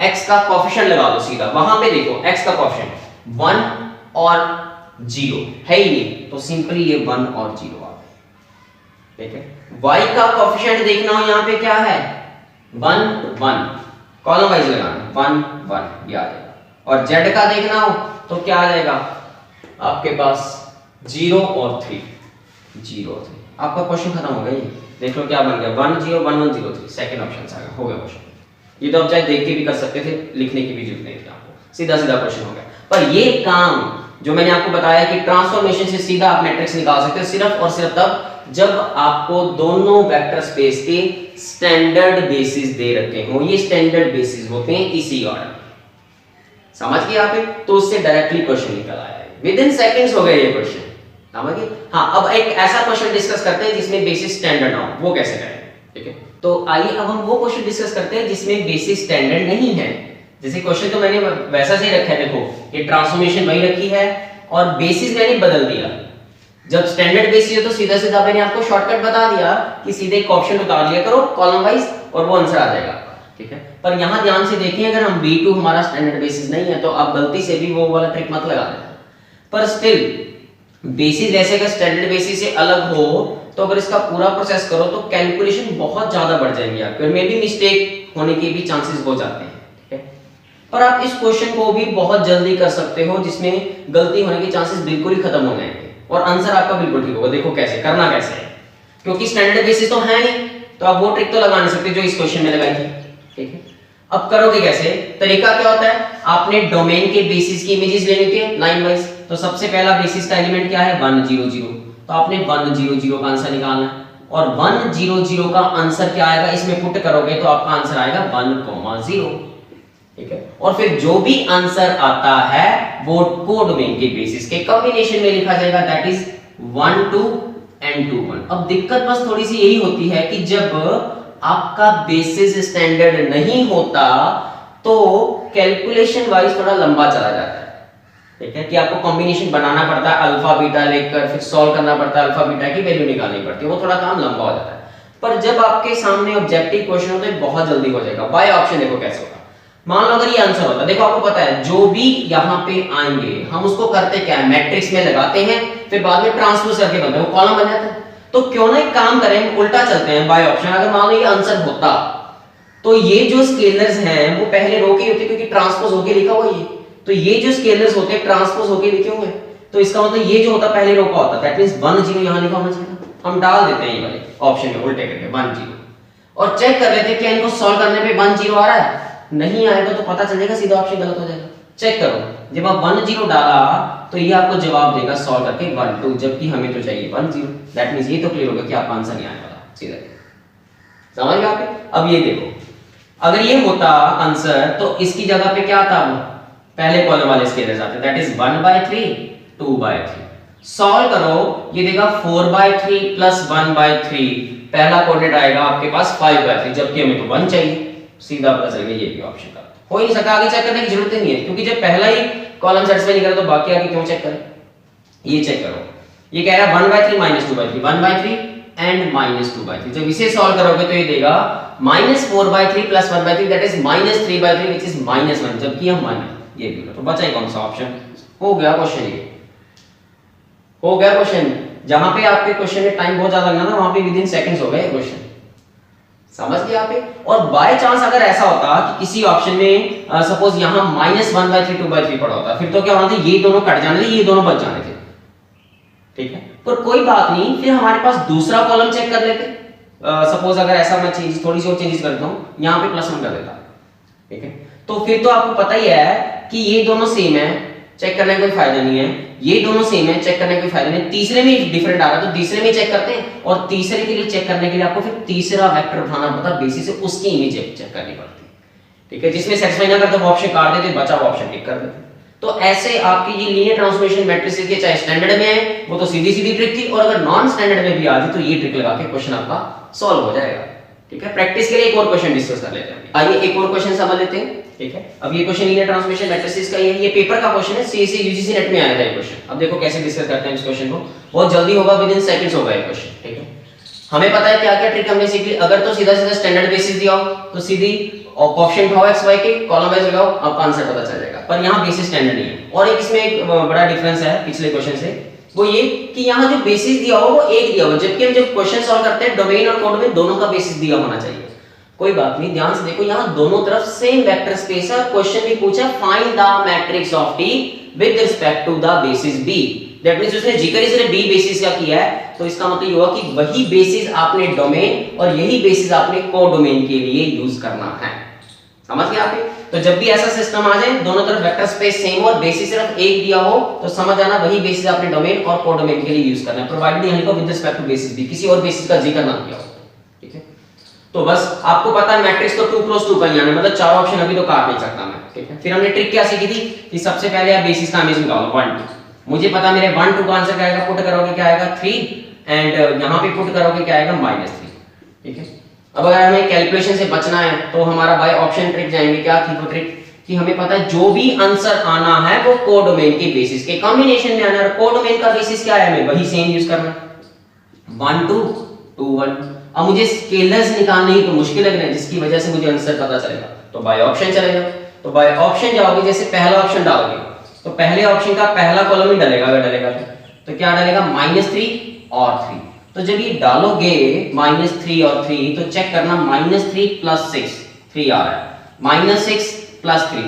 x का कोएफिशिएंट लगा दो सीधा, वहां पे देखो x का कोएफिशिएंट 1 और 0 है ही नहीं, तो सिंपली ये 1 और 0 आ गए। ठीक है, y का कोएफिशिएंट देखना हो यहां पे क्या है 1 1, कॉलम वाइज लगाना 1 1 ये आ जाएगा, और z का देखना हो तो क्या आ जाएगा आपके पास 0 और 3, 0 और 3। आपका क्वेश्चन खत्म हो गया। ये देख लो क्या बन गया 10 11 1 0 3, सेकंड ऑप्शन आ गया, हो गया क्वेश्चन। ये तो आप चाहे देख के भी कर सकते थे, लिखने की भी जरूरत नहीं थी आपको, सीधा सीधा क्वेश्चन हो गया। पर ये काम जो मैंने आपको बताया कि ट्रांसफॉर्मेशन से सीधा आप मैट्रिक्स निकाल सकते हो सिर्फ और सिर्फ तब जब आपको दोनों वेक्टर स्पेस के स्टैंडर्ड बेसिस दे रखे हो। ये स्टैंडर्ड बेसिस होते हैं इसी ऑर्डर, समझ गए आप? तो उससे डायरेक्टली क्वेश्चन निकल आया है, विद इन सेकंड्स हो गया ये क्वेश्चन, समझ गए? हाँ, अब एक ऐसा क्वेश्चन डिस्कस करते हैं जिसमें बेसिस स्टैंडर्ड ना हो, वो कैसे करें? ठीक है, तो आइए अब हम वो क्वेश्चन डिस्कस करते हैं जिसमें बेसिस स्टैंडर्ड नहीं है। जैसे क्वेश्चन तो मैंने वैसा से रखा है, देखो ये ट्रांसफॉर्मेशन वही रखी है और बेसिस मैंने बदल दिया। जब स्टैंडर्ड बेसिस है तो सीधा सीधा मैंने आपको शॉर्टकट बता दिया कि सीधे एक ऑप्शन उतार लिया करो कॉलम वाइज और वो आंसर आ जाएगा, ठीक है? पर यहां ध्यान से देखिए, अगर हम B2 हमारा स्टैंडर्ड बेसिस नहीं है तो आप गलती से भी वो वाला ट्रिक मत लगा देना। पर स्टिल बेसिस वैसे का स्टैंडर्ड बेसिस से अलग हो तो अगर इसका पूरा प्रोसेस करो तो कैलकुलेशन बहुत ज्यादा बढ़ जाएंगी आपकी, और मे भी मिस्टेक होने के भी चांसेस हो जाते हैं, ठीक है? पर आप इस क्वेश्चन को भी बहुत जल्दी कर सकते हो जिसमें गलती होने के चांसेस बिल्कुल ही खत्म हो जाएंगे और आंसर आपका बिल्कुल ठीक होगा। देखो कैसे करना, कैसे है, क्योंकि स्टैंडर्ड बेसिस तो है नहीं तो आप वो ट्रिक तो लगा नहीं सकते जो इस क्वेश्चन में लगाई थी, ठीक है? अब करोगे कैसे? तरीका क्या होता है, आपने डोमेन के बेसिस की इमेजेस ले ली थी लाइन वाइज, तो सबसे पहला बेसिस का एलिमेंट क्या है 1 0 0, तो आपने 1 0 0 का आंसर निकालना है और 1 0 0 का आंसर क्या आएगा इसमें पुट करोगे तो आपका आंसर आएगा 1 0, ठीक है? और फिर जो भी आंसर आता है वो कोडोमेन के बेसिस के कॉम्बिनेशन में लिखा जाएगा, दैट इज 1 2 and 2 1। अब दिक्कत बस थोड़ी सी यही होती है कि जब आपका बेसिस स्टैंडर्ड नहीं होता तो कैलकुलेशन वाइज थोड़ा लंबा चला जाता है, ठीक है? कि आपको कॉम्बिनेशन बनाना पड़ता है, अल्फा बीटा लेकर फिर सॉल्व करना पड़ता है, अल्फा बीटा की वैल्यू निकालनी पड़ती है, वो थोड़ा काम लंबा हो जाता है। पर जब आपके सामने ऑब्जेक्टिव क्वेश्चन हो तो बहुत जल्दी हो जाएगा। बाय ऑप्शन देखो कैसे होगा, मान लो अगर ये आंसर होता, देखो आपको पता है जो भी यहाँ पे आएंगे हम उसको करते क्या है, मैट्रिक्स में लगाते हैं, फिर बाद में ट्रांसपोज करके बनता है, वो कॉलम बन जाता है। तो क्यों ना एक काम करें, उल्टा चलते हैं बाय ऑप्शन। अगर मान लो ये आंसर होता तो ये जो स्केलर्स हैं वो पहले रो के होते क्योंकि ट्रांसपोज होके लिखा हुआ ये, तो ये जो स्केलर्स होते हैं ट्रांसपोज होके लिखे हुए, तो इसका मतलब ये जो होता पहले रो का होता, दैट मींस 1 0 यहां लिखा होना चाहिए। हम डाल देते हैं ये वाले ऑप्शन में उल्टे करके 1 0 और चेक कर लेते हैं क्या इनको सॉल्व करने पे 1 0 आ रहा है, नहीं आएगा तो पता चलेगा सीधा ऑप्शन गलत हो जाएगा। चेक करो, जब आप 1 0 डाला तो ये आपको जवाब देगा सॉल्व करके 1 2, जबकि हमें तो चाहिए 1 0, दैट मींस ये तो क्लियर होगा कि आपका आंसर नहीं आने वाला, सीधा समझ गए आप? अब ये देखो, अगर ये होता आंसर तो इसकी जगह पे क्या था, पहले कॉलम वाले स्केलर्स आते, दैट इज 1/3 2/3। सॉल्व करो, ये देगा 4/3 प्लस 1/3, पहला कोऑर्डिनेट आएगा आपके पास 5/3, जबकि हमें तो 1 चाहिए, सीधा पता चल गया ये भी ऑप्शन का हो ही नहीं सकता। आगे चेक करने की जरूरत ही नहीं है क्योंकि जब पहला ही कॉलम सेटिस्फाई नहीं करा तो बाकी आगे क्यों चेक करें। ये चेक करो, ये कह रहा है 1/3 -2/3, 1/3 एंड -2/3। जब इसे सॉल्व करोगे तो ये देगा -4/3 plus 1/3, that is -3/3 which is -1, जबकि हम 1 है। ये भी तो बचा ही कौन सा ऑप्शन, हो गया क्वेश्चन, ये हो गया क्वेश्चन। जहां पे आपके क्वेश्चन में टाइम बहुत ज्यादा लगना था वहां पे विद इन सेकंड्स हो गए क्वेश्चन, समझ गए आप? और बाय चांस अगर ऐसा होता कि किसी ऑप्शन में सपोज यहां -1/3 2/3 पड़ा होता, फिर तो क्या होना था, ये दोनों कट जाने थे, ये दोनों बच जाने थे, ठीक है? पर कोई बात नहीं, फिर हमारे पास दूसरा कॉलम चेक कर लेते। सपोज अगर ऐसा मैं चेंज थोड़ी सी और चेंजेस करता हूं, यहां पे +1 कर देता, ठीक है? तो फिर तो आपको पता ही है कि ये दोनों सेम है, चेक करने का कोई फायदा नहीं है, ये दोनों सेम है, चेक करने का कोई फायदा नहीं। तीसरे में डिफरेंट आ रहा है तो तीसरे में चेक करते हैं, और तीसरे के लिए चेक करने के लिए आपको फिर तीसरा वेक्टर उठाना पड़ता, बेसिस से उसकी इमेज चेक करनी पड़ती, ठीक है? जिसमें सेटिस्फाई ना करते वो ऑप्शन काट देते, बचा हुआ ऑप्शन टिक कर देते। तो ऐसे आपकी ये लीनियर ट्रांसफॉर्मेशन मैट्रिसेस के चाहे स्टैंडर्ड में है वो तो सीधी सीधी ट्रिक थी, और अगर नॉन स्टैंडर्ड में भी आ जाए तो ये ट्रिक लगा के क्वेश्चन आपका सॉल्व हो जाएगा, ठीक है? प्रैक्टिस के लिए एक और क्वेश्चन डिस्कस कर लेते हैं। आइए एक और क्वेश्चन समझ लेते हैं, ठीक है? अब ये क्वेश्चन लीनियर ट्रांसफॉर्मेशन मैट्रिसेस का ये पेपर का क्वेश्चन है, सीएससी यूजीसी नेट में आया था ये क्वेश्चन। अब देखो कैसे डिस्कस करते हैं इस क्वेश्चन को, बहुत जल्दी होगा, विद इन सेकंड्स होगा ये क्वेश्चन, ठीक है? हमें पता है क्या क्या ट्रिक हमने सीखी। अगर तो सीधा सीधा स्टैंडर्ड बेसिस दिया हो तो सीधी कोएफिशिएंट उठाओ x y के, कॉलम वाइज लगाओ, आपका आंसर पता चल जाएगा। पर यहां बेसिस स्टैंडर्ड नहीं है। और एक इसमें एक बड़ा डिफरेंस है पिछले क्वेश्चन से, वो ये कि यहां जो बेसिस दिया हो वो एक दिया हो, जबकि हम जब क्वेश्चन सॉल्व करते हैं डोमेन और कोडोमेन दोनों का बेसिस दिया होना चाहिए। कोई बात नहीं, ध्यान से देखो, यहां दोनों तरफ सेम वेक्टर स्पेस है और क्वेश्चन भी पूछा find the matrix of T with respect to the basis B. That means उसने जिक्र ही सिर्फ बी बेसिस का किया है, तो इसका मतलब ये हुआ कि वही बेसिस आपने डोमेन और यही बेसिस आपने कोडोमेन के लिए यूज करना है। समझ गए आप? तो जब भी ऐसा सिस्टम आ जाए दोनों तरफ वेक्टर स्पेस सेम और बेसिस सिर्फ एक दिया हो तो समझ आना वही बेसिस आपने डोमेन और कोडोमेन के लिए यूज करना है, प्रोवाइडेड यहां लिखो with respect to basis B, किसी और बेसिस का जिक्र ना किया हो। ठीक है, तो बस आपको पता है मैट्रिक्स तो 2 क्रॉस 2 का ही आना, मतलब चार ऑप्शन अभी तो काट नहीं सकता मैं। ठीक है, फिर हमने ट्रिक क्या सीखी थी कि सबसे पहले आप बेसिस का इमेज निकालो 1 2, मुझे पता मेरे 1 2 का आंसर क्या आएगा, पुट करोगे क्या आएगा 3 एंड यहां पे पुट करोगे क्या आएगा -3। ठीक है, अब अगर हमें कैलकुलेशन से बचना है तो हमारा बाय ऑप्शन ट्रिक जाएंगे। क्या थी वो ट्रिक कि हमें पता है जो भी आंसर आना है वो कोडोमेन के बेसिस के कॉम्बिनेशन में आना है, और कोडोमेन का बेसिस क्या है, हमें वही सेम यूज करना है 1 2 2 1। अब मुझे स्केलर्स निकालने ही तो मुश्किल लग रहा है जिसकी वजह से मुझे आंसर पता चलेगा, तो बाय ऑप्शन चले जाओ। तो बाय ऑप्शन जाओगे, जैसे पहला ऑप्शन डालोगे तो पहले ऑप्शन का पहला कॉलम ही डलेगा, अगर डलेगा तो क्या डलेगा -3 और 3। तो जब ये डालोगे -3 और 3 तो चेक करना -3 + 6 3 आ रहा है, -6 + 3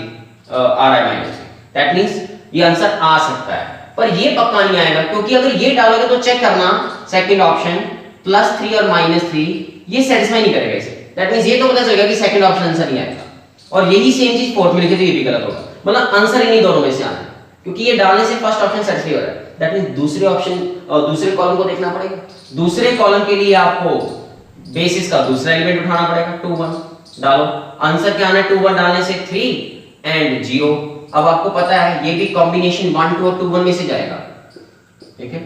आ रहा है -3। दैट मींस ये आंसर आ सकता है, पर ये पक्का नहीं आएगा, क्योंकि अगर ये डालोगे तो चेक करना सेकंड ऑप्शन +3 और -3 ये सेटिस्फाई नहीं करेगा इसे। दैट मींस ये तो पता चलेगा कि सेकंड ऑप्शन आंसर नहीं आएगा, और यही सेम चीज फोर्थ में लिखे तो ये भी गलत होगा, मतलब आंसर ही नहीं दोनों में से आना है, क्योंकि ये डालने से फर्स्ट ऑप्शन सेटिस्फाई हो रहा है। दैट मींस दूसरे ऑप्शन और दूसरे कॉलम को देखना पड़ेगा। दूसरे कॉलम के लिए आपको बेसिस का दूसरा एलिमेंट उठाना पड़ेगा 2 1 डालो, आंसर क्या आना है 2 1 डालने से 3 एंड 0। अब आपको पता है ये भी कॉम्बिनेशन 1 2 और 2 1 में से जाएगा। ठीक है,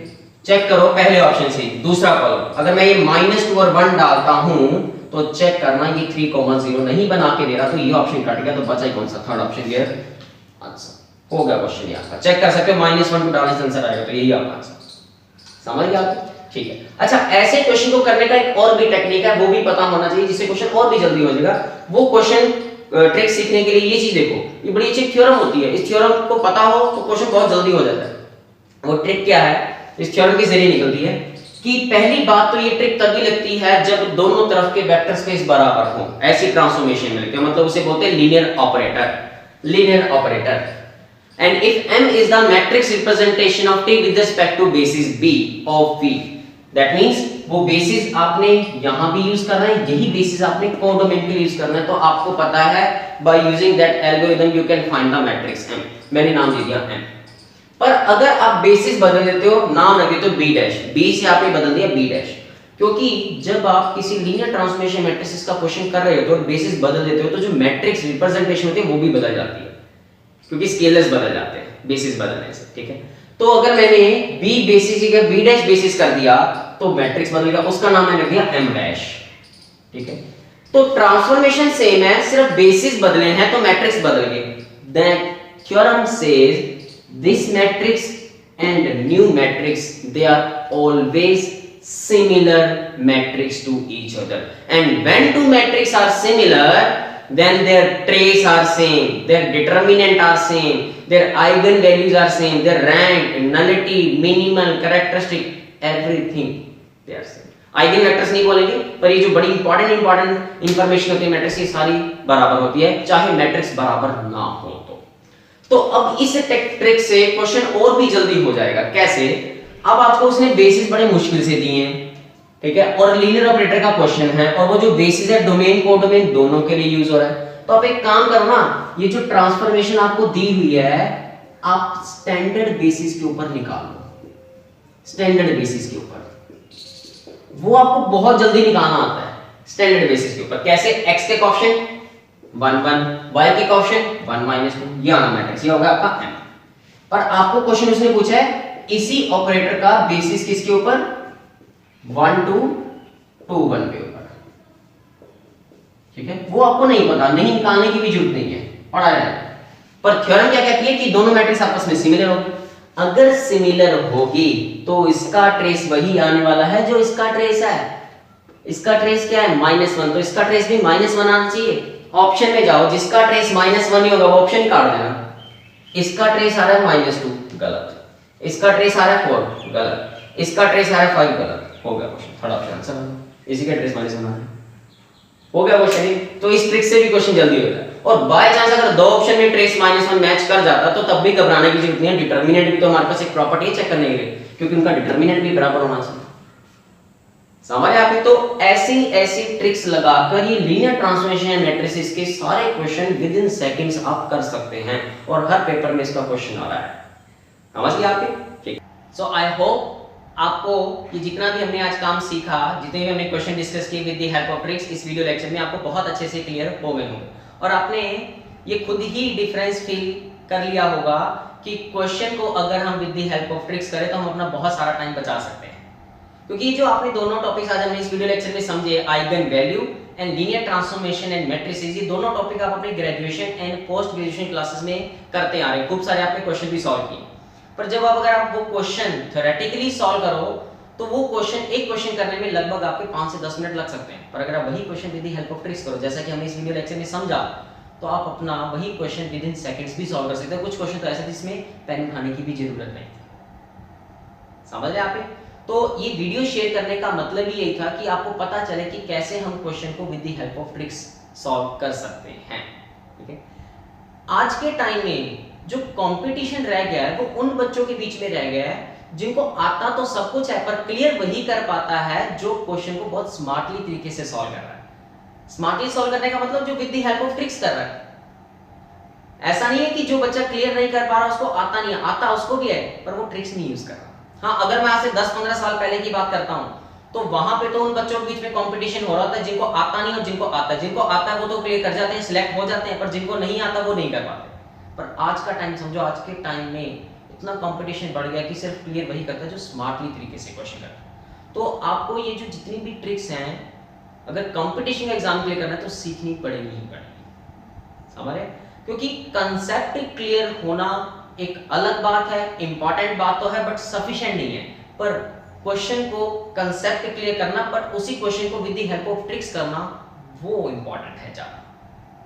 चेक करो पहले ऑप्शन से दूसरा कॉलम, अगर मैं ये -2 और 1 डालता हूं तो चेक करना ये 3 0 नहीं बना के दे रहा, तो ये ऑप्शन कट गया, तो बचा ही कौन सा, थर्ड ऑप्शन हियर आंसर हो गया क्वेश्चन आपका। चेक कर सकते हो -1 2 डालने से आंसर आएगा, तो यही आपका आंसर। समझ गए आप? ठीक है, अच्छा ऐसे क्वेश्चन को करने का एक और भी टेक्निक है, वो भी पता होना चाहिए जिससे क्वेश्चन और भी जल्दी हो जाएगा। वो क्वेश्चन ट्रिक सीखने के लिए ये चीज देखो, ये बड़ी अच्छी थ्योरम होती है, इस थ्योरम को पता हो तो क्वेश्चन बहुत जल्दी हो जाता है। वो ट्रिक क्या है, इस थ्योरम के जरिए निकलती है कि पहली बात तो ये ट्रिक तभी लगती है जब दोनों तरफ के वेक्टर स्पेस बराबर हो, ऐसी ट्रांसफॉर्मेशन मिलती है, मतलब उसे बोलते हैं linear operator, linear operator. And if M is the matrix representation of T with respect to basis B of V, that means वो बेसिस आपने यहां भी यूज करना है, यही बेसिस आपने कोडोमेन के लिए यूज करना है, तो आपको पता है by using that algorithm you can find the matrix M। मैंने नाम दे दिया M। पर अगर आप बेसिस बदल देते हो, नाम रख देते हो B डैश, B से आपने बदल दिया B डैश, क्योंकि जब आप किसी लीनियर ट्रांसफॉर्मेशन मैट्रिक्स का क्वेश्चन कर रहे हो तो बेसिस बदल देते हो तो जो मैट्रिक्स रिप्रेजेंटेशन होती है वो भी बदल जाती है, क्योंकि स्केलर्स बदल जाते हैं बेसिस बदलने से। ठीक है, तो अगर मैंने B बेसिस की जगह B डैश बेसिस कर दिया तो मैट्रिक्स बदल गया, उसका नाम मैंने रख दिया M डैश। ठीक है, तो ट्रांसफॉर्मेशन सेम है, सिर्फ बेसिस बदले हैं तो मैट्रिक्स बदल गए। That theorem says this matrix and new matrix they are always similar matrix to each other, and when two matrices are similar then their trace are same, their determinant are same, their eigen values are same, their rank, nullity, minimal, characteristic, everything they are same। Eigen vectors नहीं बोलेंगे, पर ये जो बड़ी important information होती है matrix की सारी बराबर होती है, चाहे मैट्रिक्स बराबर ना हो तो अब इस ट्रिक से क्वेश्चन और भी जल्दी हो जाएगा। कैसे? अब आपको उसने बेसिस बड़े मुश्किल से दिए हैं, ठीक है, और लीनियर ऑपरेटर का क्वेश्चन है, और वो जो बेसिस है डोमेन कोडोमेन दोनों के लिए यूज हो रहा है। तो आप एक काम करो ना, ये जो ट्रांसफॉर्मेशन आपको दी हुई है आप स्टैंडर्ड बेसिस के ऊपर निकालो, स्टैंडर्ड बेसिस के ऊपर, वो आपको बहुत जल्दी निकालना आता है स्टैंडर्ड बेसिस के ऊपर। कैसे? x के क्वेश्चन 1 1, y के क्वेश्चन 1 -2, ये आना मैट्रिक्स, ये होगा आपका M। पर आपको क्वेश्चन उसने पूछा है इसी ऑपरेटर का बेसिस किसके ऊपर, 1 2 2 1 के ऊपर। ठीक है, वो आपको नहीं पता, नहीं निकालने की भी जरूरत नहीं है, पढ़ा है। पर थ्योरम क्या कहती है कि दोनों मैट्रिक्स आपस में सिमिलर होगी। अगर सिमिलर होगी तो इसका ट्रेस वही आने वाला है जो इसका ट्रेस है। इसका ट्रेस क्या है -1, तो इसका ट्रेस भी -1 आना चाहिए। ऑप्शन में जाओ, जिसका ट्रेस -1 ही होगा वो ऑप्शन काट देना। इसका ट्रेस आ रहा है -2 गलत, इसका ट्रेस आ रहा है 4 गलत, इसका ट्रेस आ रहा है 5 गलत, हो गया क्वेश्चन, थर्ड ऑप्शन आंसर। इसी का ट्रेस -1 आ रहा है, हो गया क्वेश्चन। तो इस ट्रिक से भी क्वेश्चन जल्दी होता है। और बाय चांस अगर दो ऑप्शन में ट्रेस -1 मैच कर जाता तो तब भी घबराने की जरूरत नहीं है। डिटरमिनेंट भी तो हमारे पास एक प्रॉपर्टी है चेक करने के लिए, क्योंकि उनका डिटरमिनेंट भी बराबर होना चाहिए। समझ आए? तो ऐसी ट्रिक्स लगाकर ये लीनियर ट्रांसफॉर्मेशन या मैट्रिसेस के सारे क्वेश्चन विद इन सेकंड्स आप कर सकते हैं, और हर पेपर में इसका क्वेश्चन आ रहा है। समझ गए आपके? ठीक। सो आई होप आपको ये जितना भी हमने आज काम सीखा, जितने भी हमने क्वेश्चन डिस्कस किए with the help of tricks, इस वीडियो लेक्चर में आपको बहुत अच्छे से क्लियर हो गए होंगे, और आपने ये खुद ही डिफरेंस फील कर लिया होगा कि क्वेश्चन को अगर हम with the help of tricks करें तो हम अपना बहुत सारा टाइम बचा सकते हैं। क्योंकि जो आपने दोनों टॉपिक्स आज हमने इस वीडियो लेक्चर में समझे, eigen value and linear transformation and matrices, ये दोनों टॉपिक आप अपने graduation and post graduation classes में करते आ रहे हैं। खूब सारे आपने क्वेश्चन भी सॉल्व किए, पर जब अगर आप वो क्वेश्चन थ्योरेटिकली सॉल्व करो तो वो क्वेश्चन एक क्वेश्चन करने में लगभग आपके 5 से 10 मिनट लग सकते हैं। पर अगर आप वही question with the help of tricks करो, जैसा कि हमने इस वीडियो लेक्चर में समझा, तो आप अपना वही क्वेश्चन विद इन सेकंड्स भी सॉल्व कर सकते हैं। कुछ क्वेश्चन तो ऐसे थे जिसमें पेन उठाने की भी जरूरत नहीं थी। समझ रहे आपने? तो ये वीडियो शेयर करने का मतलब ही यही था कि आपको पता चले कि कैसे हम क्वेश्चन को with the help of tricks solve कर सकते हैं। ठीक है? आज के टाइम में जो कंपटीशन रह गया है वो उन बच्चों के बीच में रह गया है जिनको आता तो सब कुछ है, पर क्लियर वही कर पाता है जो क्वेश्चन को बहुत स्मार्टली तरीके से सॉल्व कर रहा है। स्मार्टली सॉल्व करने का मतलब जो with the help of tricks कर रहा है। ऐसा नहीं है कि जो बच्चा क्लियर नहीं कर पा रहा उसको आता नहीं है, आता उसको भी है, पर वो ट्रिक्स नहीं यूज कर रहा। हाँ, अगर मैं आज से 10-15 साल पहले की बात करता हूं तो वहां पे तो उन बच्चों के बीच में कंपटीशन हो रहा था जिनको आता नहीं और जिनको आता है। जिनको आता है वो तो क्लियर कर जाते हैं, सिलेक्ट हो जाते हैं, पर जिनको नहीं आता वो नहीं कर पाते। पर आज का टाइम समझो, आज के टाइम में इतना कंपटीशन बढ़ गया कि सिर्फ क्लियर वही करता है जो स्मार्टली तरीके से क्वेश्चन करता है। तो आपको ये जो जितनी भी ट्रिक्स हैं, अगर कंपटीशन का एग्जाम क्लियर करना है तो सीखनी पड़ेगी ही पड़ेगी। समझ रहे? क्योंकि कंसेप्ट क्लियर होना एक अलग बात है, इंपॉर्टेंट बात तो है, बट सफिशिएंट नहीं है। पर क्वेश्चन को कंसेप्ट क्लियर करना, बट उसी क्वेश्चन को with the help of tricks करना, वो इंपॉर्टेंट है ज्यादा,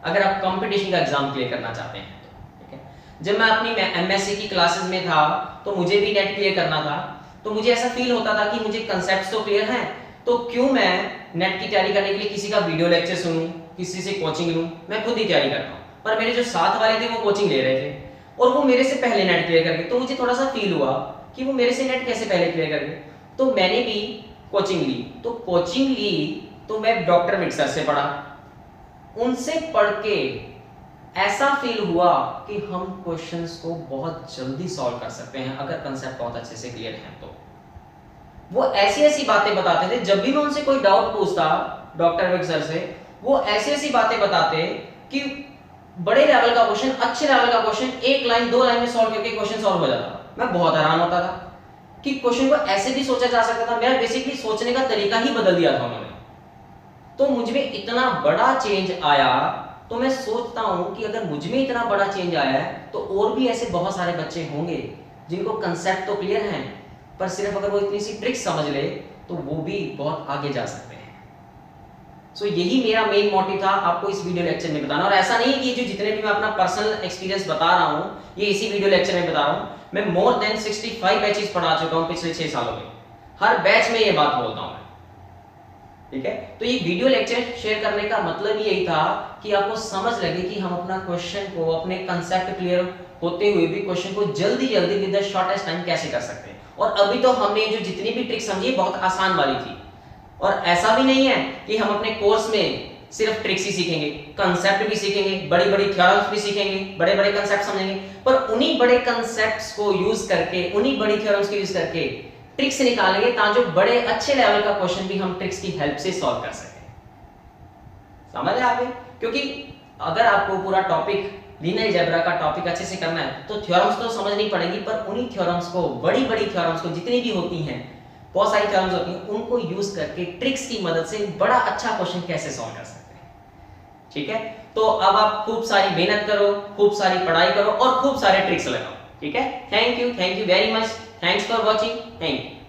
अगर आप कंपटीशन का एग्जाम क्लियर करना चाहते हैं तो। ठीक है? जब मैं अपनी एमएससी की क्लासेस में था तो मुझे भी नेट क्लियर करना था, तो मुझे ऐसा फील होता था कि मुझे कंसेप्ट तो क्लियर हैं, तो क्यों मैं नेट की तैयारी करने के लिए किसी का वीडियो लेक्चर सुनूं, किसी से कोचिंग लूं, मैं खुद ही तैयारी करता हूं। पर मेरे जो साथ वाले थे वो कोचिंग ले रहे थे और वो मेरे से पहले नेट क्लियर कर गए, तो मुझे थोड़ा सा फील हुआ कि वो मेरे से नेट कैसे पहले क्लियर कर गए। तो मैंने भी कोचिंग ली, तो कोचिंग ली तो मैं डॉक्टर मिक्सर से पढ़ा, उनसे पढ़ के ऐसा फील हुआ कि हम क्वेश्चंस को बहुत जल्दी सॉल्व कर सकते हैं अगर कंसेप्ट बहुत अच्छे से क्लियर है। तो वो ऐसी ऐसी बातें बताते थे, जब भी मैं उनसे कोई डाउट पूछता डॉक्टर मिक्सर से, वो ऐसी ऐसी बातें बताते कि बड़े लेवल का क्वेश्चन, अच्छे लेवल का क्वेश्चन 1 लाइन 2 लाइन में सॉल्व करके क्वेश्चन सॉल्व हो जाता। मैं बहुत हैरान होता था कि क्वेश्चन को ऐसे भी सोचा जा सकता था। मेरा बेसिकली सोचने का तरीका ही बदल दिया था उन्होंने। तो मुझ में इतना बड़ा चेंज आया, तो मैं सोचता हूं कि अगर मुझ में इतना बड़ा चेंज आया है तो और भी ऐसे बहुत सारे बच्चे होंगे जिनको कंसेप्ट तो क्लियर हैं, पर सिर्फ अगर वो इतनी सी ट्रिक समझ ले तो वो भी बहुत आगे जा सकते हैं। सो यही मेरा मेन मोटिव था आपको इस वीडियो लेक्चर में बताना। और ऐसा नहीं है कि जो जितने भी मैं अपना पर्सनल एक्सपीरियंस बता रहा हूं ये इसी वीडियो लेक्चर में बता रहा हूं। मैं मोर देन 65 बैचेस पढ़ा चुका हूं पिछले 6 सालों में, हर बैच में ये बात बोलता हूं। ठीक है? तो ये वीडियो लेक्चर शेयर करने का मतलब यही था कि आपको समझ लगे कि हम अपना क्वेश्चन को, अपने कंसेप्ट क्लियर होते हुए भी क्वेश्चन को जल्दी जल्दी विद द शॉर्टेस्ट टाइम कैसे कर सकते हैं। और अभी तो हमने जो जितनी भी ट्रिक समझी बहुत आसान वाली थी, और ऐसा भी नहीं है कि हम अपने कोर्स में सिर्फ ट्रिक्स ही सीखेंगे, कंसेप्ट भी सीखेंगे, बड़ी बड़ी थ्योरम्स भी सीखेंगे, बड़े बड़े कंसेप्ट समझेंगे, पर उन्हीं बड़े कंसेप्ट्स को यूज करके, उन्हीं बड़ी थ्योरम्स को यूज करके ट्रिक्स निकालेंगे ताकि जो बड़े अच्छे लेवल का क्वेश्चन भी हम ट्रिक्स की हेल्प से सॉल्व कर सकें। समझ रहे आप? क्योंकि अगर आपको पूरा टॉपिक लीनियर अलजेब्रा का टॉपिक अच्छे से करना है तो थ्योरम्स तो समझनी पड़ेगी, पर उन्हीं थ्योरम्स को, बड़ी बड़ी थ्योरम्स को जितनी भी होती हैं, बहुत सारी थ्योरम्स होती हैं, उनको यूज करके ट्रिक्स की मदद से बड़ा अच्छा क्वेश्चन कैसे सॉल्व कर सकते हैं। ठीक है? तो अब आप खूब सारी मेहनत करो, खूब सारी पढ़ाई करो और खूब सारे ट्रिक्स लगाओ। ठीक है? Thank you very much, thanks for watching, thank you.